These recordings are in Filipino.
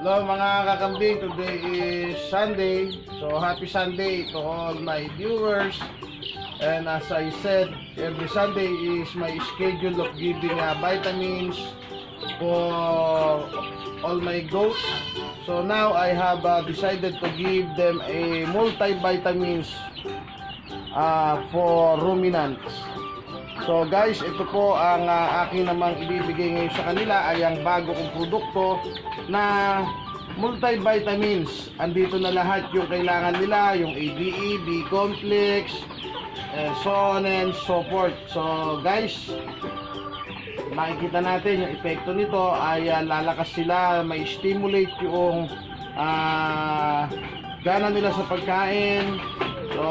Hello mga kakambing, today is Sunday. So happy Sunday to all my viewers. And as I said, every Sunday is my schedule of giving vitamins for all my goats. So now I have decided to give them a multivitamins for ruminants. So guys, ito po ang akin namang ibibigay ngayon sa kanila ay ang bago kong produkto na multivitamins. Andito na lahat yung kailangan nila, yung ADE, B-complex, so on and so forth. So guys, makikita natin yung epekto nito ay lalakas sila, may stimulate yung gana nila sa pagkain. So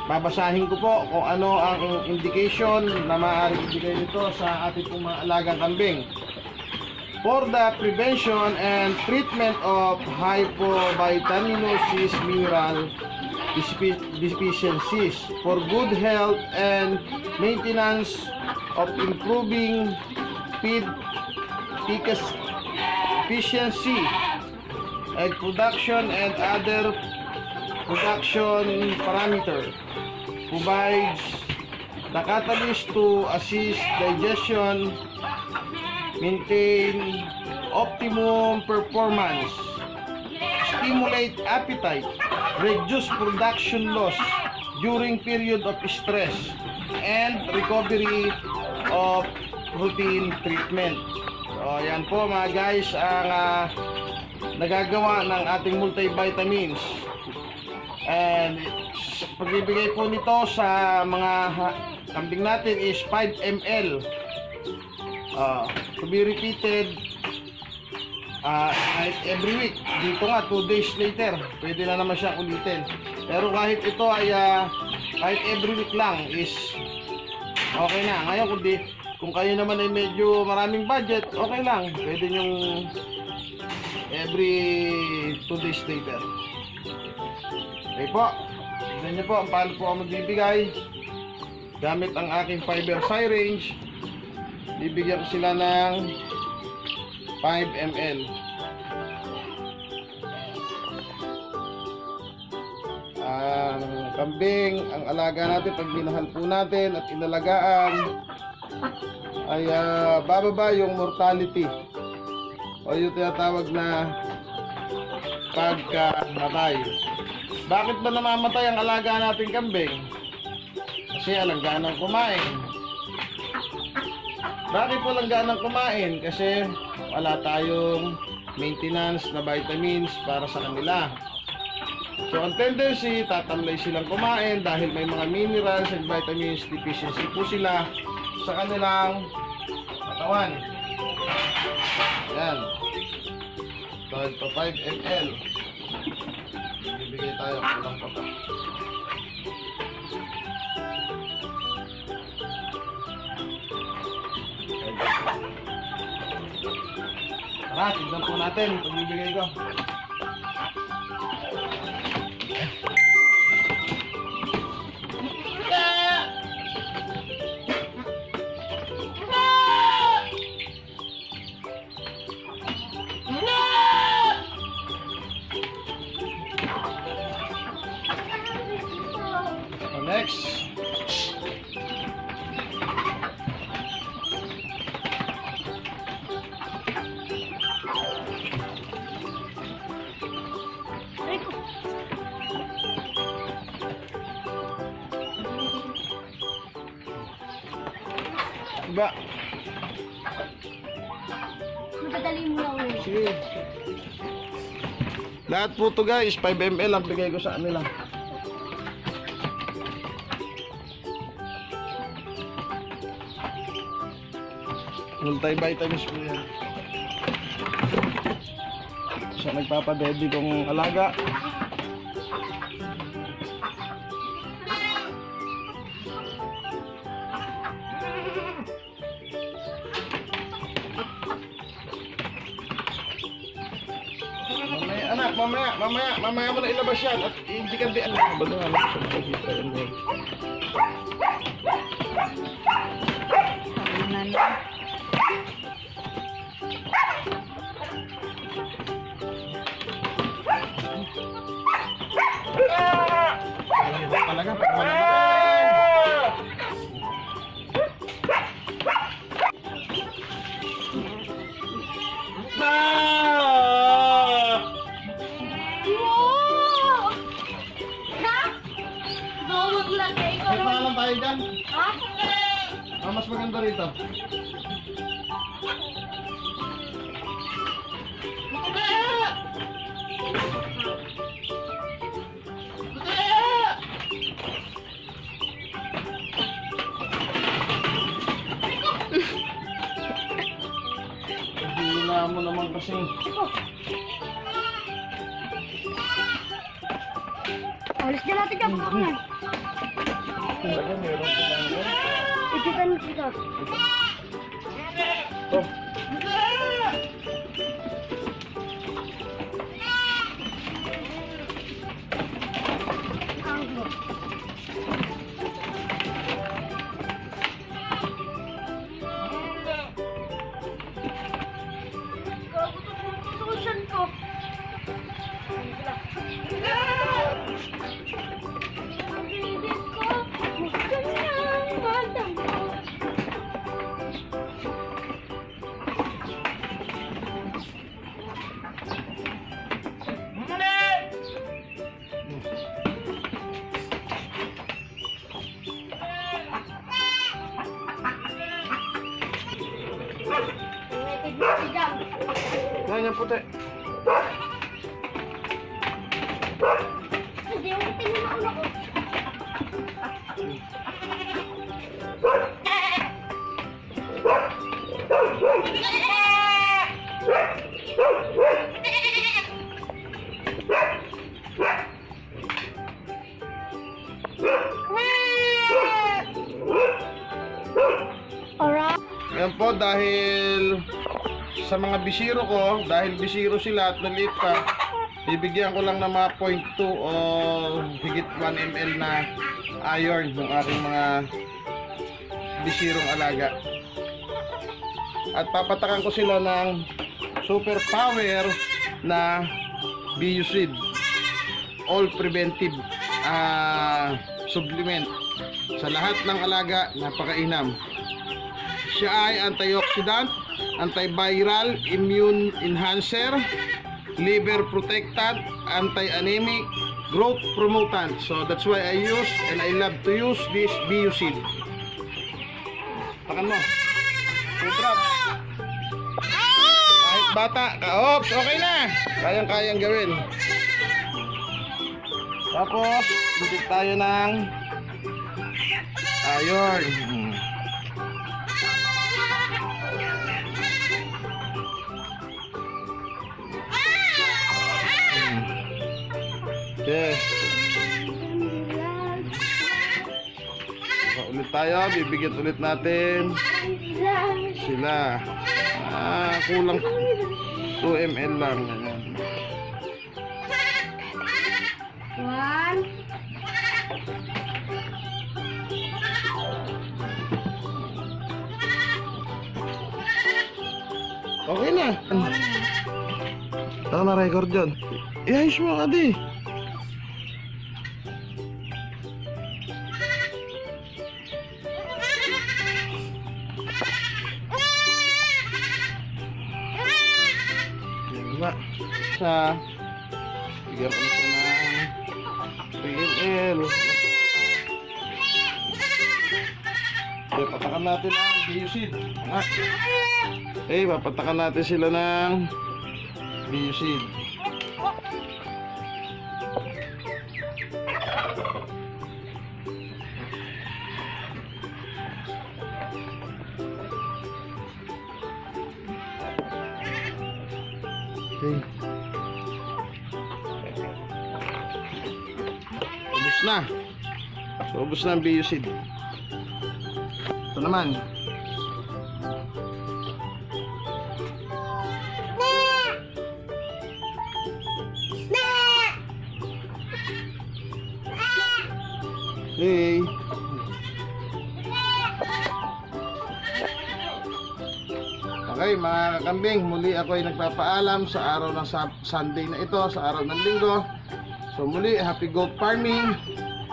babasahin ko po kung ano ang indication na maaaring ibigay nito sa ating pong mga alagang kambing. For the prevention and treatment of hypovitaminosis mineral deficiencies, for good health and maintenance of improving feed efficiency, egg production and other production parameter, provides the catalyst to assist digestion, maintain optimum performance, stimulate appetite, reduce production loss during period of stress, and recovery of routine treatment. So yan po mga guys ang nagagawa ng ating multivitamins. And pagbibigay po nito sa mga kambing natin is 5 ml to be repeated every week. Dito nga 2 days later pwede na naman siya ulitin, pero kahit ito ay kahit every week lang is okay na. Ngayon kung kayo naman ay medyo maraming budget, okay lang, pwede nyong every 2 days later. Okay po, tignan nyo po ang paano po ako magbibigay. Gamit ang aking fiber syringe, bibigyan ko sila ng 5 ml. Ang kambing, ang alaga natin, pag minahal po natin at inalagaan, ay bababa yung mortality o yung tinatawag na pagkamatay. Bakit ba namamatay ang alaga nating kambing? Kasi walang ganang kumain. Bakit walang ganang kumain? Kasi wala tayong maintenance na vitamins para sa kanila. So ang tendency, tatamlay silang kumain dahil may mga minerals and vitamins deficiency po sila sa kanilang katawan. Ayan. Ito 5 ml. Bibigay tayo kulang pa ba. Tara, tignan po natin kung bibigay ko. Next. Ba. Madadali mo lang. Sige. Lahat po to guys, 5 ml ang bigay ko sa kanila. Multivitamins po yan. Sa nagpapadedi kong alaga. Mamaya mo na ilabas yan at hindi ka diyan. Ba na lang sa pagkita yan. talaga pag malalaki. Wow! Ha? Bawag lagay ko. Kahit na lang tayo dyan. Ha? Mas maganda rito. Hila mo naman kasi. Alis na natin dyan. Pakangan. Talaga meron ko lang yan. Ikitan mo dito. Oh. Anglo. Solution ko. Ang bibig ko, gusto niyang madampo. Tingnan mo si Jam. Yan yung puti. Hindi, ulitin mo na ulo ko. Alright. Yan po dahil sa mga bisiro ko, dahil bisiro sila at maliit pa, bibigyan ko lang ng mga 0.2 o higit 1 ml na iron ng aking mga bisirong alaga. At papatakan ko sila ng super power na Biosid all preventive supplement sa lahat ng alaga. Napakainam. Siya ay antioxidant, antiviral, immune enhancer, liver protectant, anti-anemic, growth promotant. So that's why I use and I love to use this Biosid. Takan mo. Drop. Kahit bata, oops, okay na. Kayang-kayang gawin. Tapos, bigit tayo ng iron. Okay. Ulit tayo, bibigyan ulit natin sila. Kulang 2 ml lang. Ganyan. 1. Okay na. Taka na record dyan. Iayos mo ka di. Diba? Sa bigyan ko na siya ng 3 ml. Okay, patakan natin ang Biosid. Okay, papatakan natin sila ng Biosid. Okay. Ubus na. So, ubus na ang Biosid. Ito naman. Okay. Okay mga kakambing, muli ako ay nagpapaalam sa araw ng Sunday na ito, sa araw ng Linggo. So muli, happy goat farming.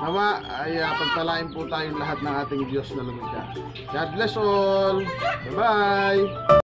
Nawa ay pagpalain po tayong lahat ng ating Diyos na lumikha. God bless all. Bye-bye.